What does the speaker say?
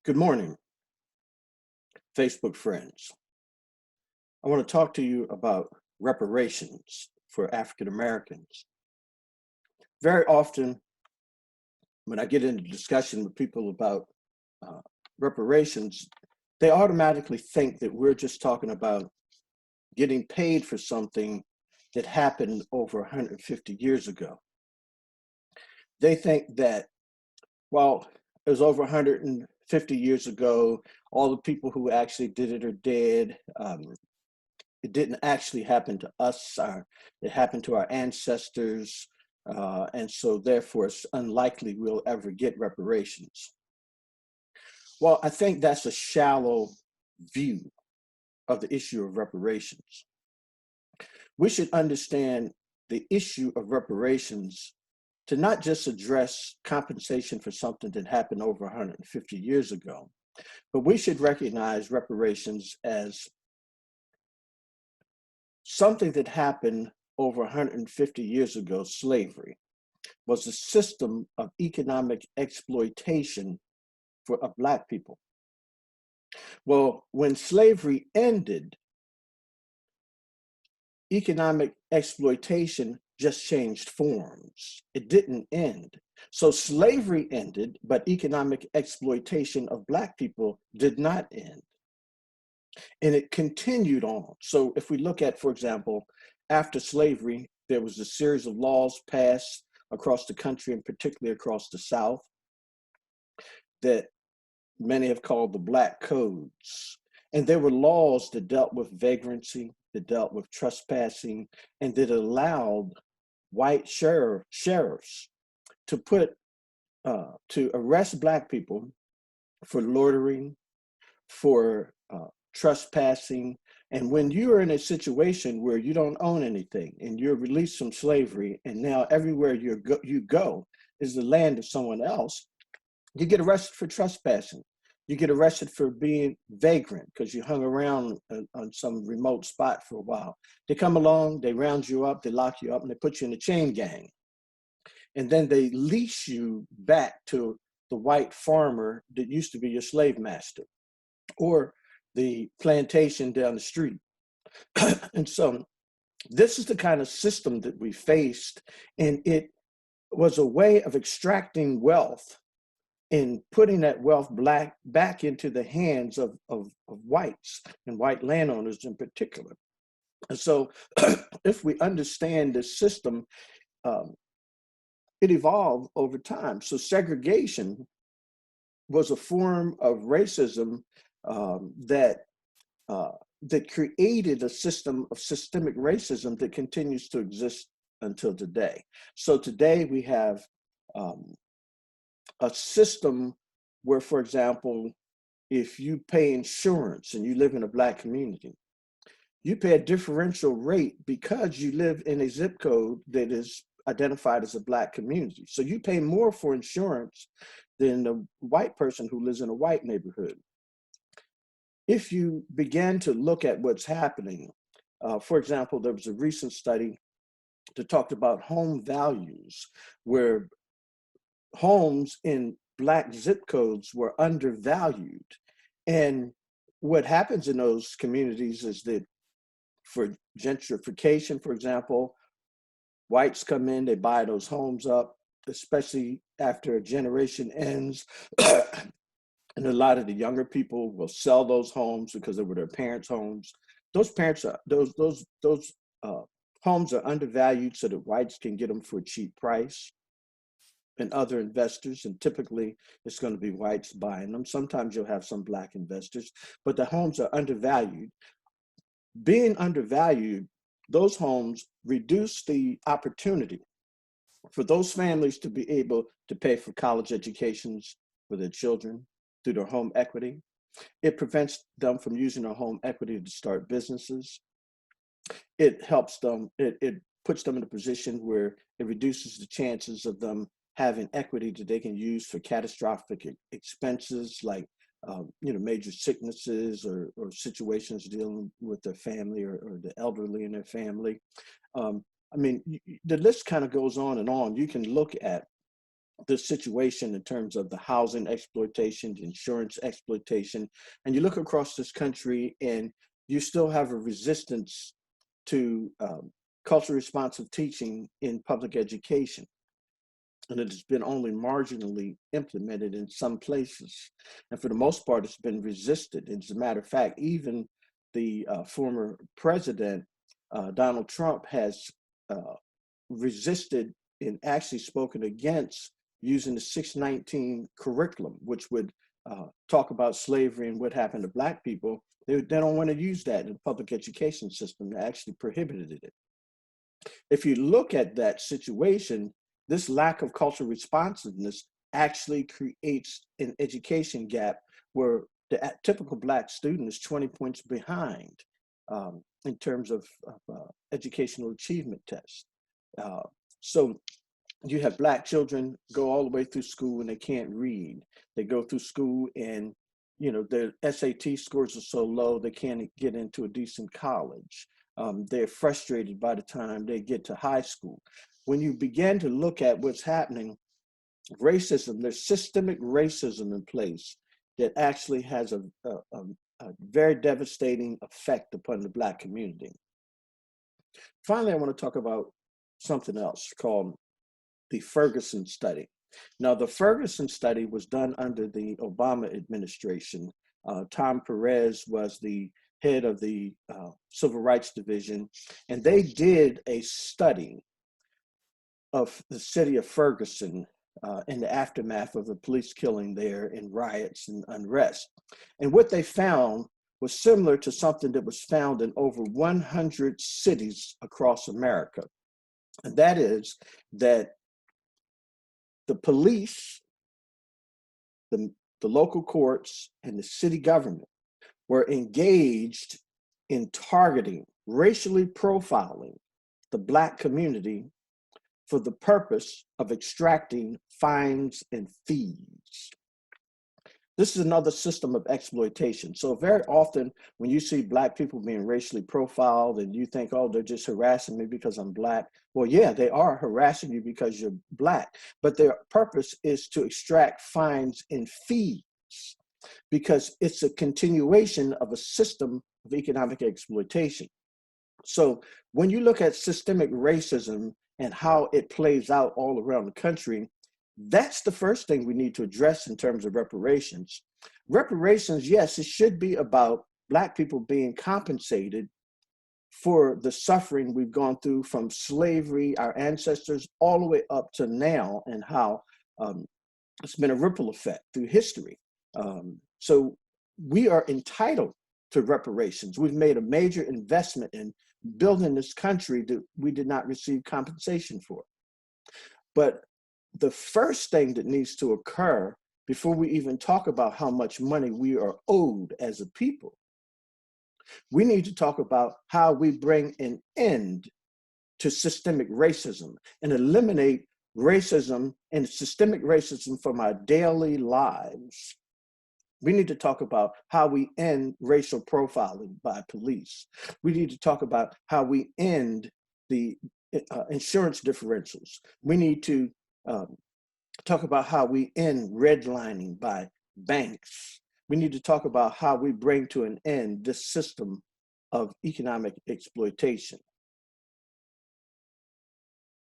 Good morning, Facebook friends. I want to talk to you about reparations for African Americans. Very often, when I get into discussion with people about uh, reparations, they automatically think that we're just talking about getting paid for something that happened over 150 years ago. They think that, well, it was over 150 years ago, all the people who actually did it are dead. It didn't actually happen to us. It happened to our ancestors. And so therefore it's unlikely we'll ever get reparations. Well, I think that's a shallow view of the issue of reparations. We should understand the issue of reparations to not just address compensation for something that happened over 150 years ago, but we should recognize reparations as something that happened over 150 years ago. Slavery was a system of economic exploitation of Black people. Well, when slavery ended, economic exploitation just changed forms. It didn't end. So slavery ended, but economic exploitation of Black people did not end. And it continued on. So if we look at, for example, after slavery, there was a series of laws passed across the country, and particularly across the South, that many have called the Black Codes. And there were laws that dealt with vagrancy, that dealt with trespassing, and that allowed white sheriffs to to arrest Black people for loitering, for trespassing. And when you are in a situation where you don't own anything and you're released from slavery, and now everywhere you go is the land of someone else, you get arrested for trespassing. You get arrested for being vagrant because you hung around on some remote spot for a while. They come along, they round you up, they lock you up, and they put you in a chain gang. And then they lease you back to the white farmer that used to be your slave master, or the plantation down the street. And so this is the kind of system that we faced, and it was a way of extracting wealth and putting that wealth back into the hands of whites and white landowners in particular. And so if we understand this system, it evolved over time. So segregation was a form of racism that created a system of systemic racism that continues to exist until today. So today we have a system where, for example, if you pay insurance and you live in a Black community, you pay a differential rate because you live in a zip code that is identified as a Black community. So you pay more for insurance than the white person who lives in a white neighborhood. If you begin to look at what's happening, for example, there was a recent study that talked about home values, where homes in Black zip codes were undervalued. And what happens in those communities is that for gentrification, for example, whites come in, they buy those homes up, especially after a generation ends. And a lot of the younger people will sell those homes because they were their parents' homes. Those homes are undervalued so that whites can get them for a cheap price, and other investors, and typically it's going to be whites buying them. Sometimes you'll have some Black investors, but the homes are undervalued. Being undervalued, those homes reduce the opportunity for those families to be able to pay for college educations for their children through their home equity. It prevents them from using their home equity to start businesses. It helps them, it puts them in a position where it reduces the chances of them having equity that they can use for catastrophic expenses like major sicknesses or situations dealing with their family or the elderly in their family. I mean, the list kind of goes on and on. You can look at the situation in terms of the housing exploitation, the insurance exploitation, and you look across this country and you still have a resistance to culturally responsive teaching in public education. And it has been only marginally implemented in some places. And for the most part, it's been resisted. As a matter of fact, even the former president, Donald Trump, has resisted and actually spoken against using the 619 curriculum, which would talk about slavery and what happened to Black people. They don't want to use that in the public education system. They actually prohibited it. If you look at that situation, this lack of cultural responsiveness actually creates an education gap where the typical Black student is 20 points behind in terms of educational achievement tests. So you have Black children go all the way through school and they can't read. They go through school and their SAT scores are so low they can't get into a decent college. They're frustrated by the time they get to high school. When you begin to look at what's happening, racism, there's systemic racism in place that actually has a very devastating effect upon the Black community. Finally, I want to talk about something else called the Ferguson study. Now, the Ferguson study was done under the Obama administration. Tom Perez was the head of the Civil Rights Division, and they did a study of the city of Ferguson in the aftermath of the police killing there and riots and unrest. And what they found was similar to something that was found in over 100 cities across America. And that is that the police, the local courts, and the city government were engaged in targeting, racially profiling the Black community for the purpose of extracting fines and fees. This is another system of exploitation. So very often when you see Black people being racially profiled and you think, oh, they're just harassing me because I'm Black. Well, yeah, they are harassing you because you're Black, but their purpose is to extract fines and fees because it's a continuation of a system of economic exploitation. So when you look at systemic racism and how it plays out all around the country, that's the first thing we need to address in terms of reparations. Reparations, yes, it should be about Black people being compensated for the suffering we've gone through from slavery, our ancestors, all the way up to now, and how it's been a ripple effect through history. So we are entitled to reparations. We've made a major investment in building this country that we did not receive compensation for. But the first thing that needs to occur before we even talk about how much money we are owed as a people, we need to talk about how we bring an end to systemic racism and eliminate racism and systemic racism from our daily lives. We need to talk about how we end racial profiling by police. We need to talk about how we end the insurance differentials. We need to talk about how we end redlining by banks. We need to talk about how we bring to an end this system of economic exploitation.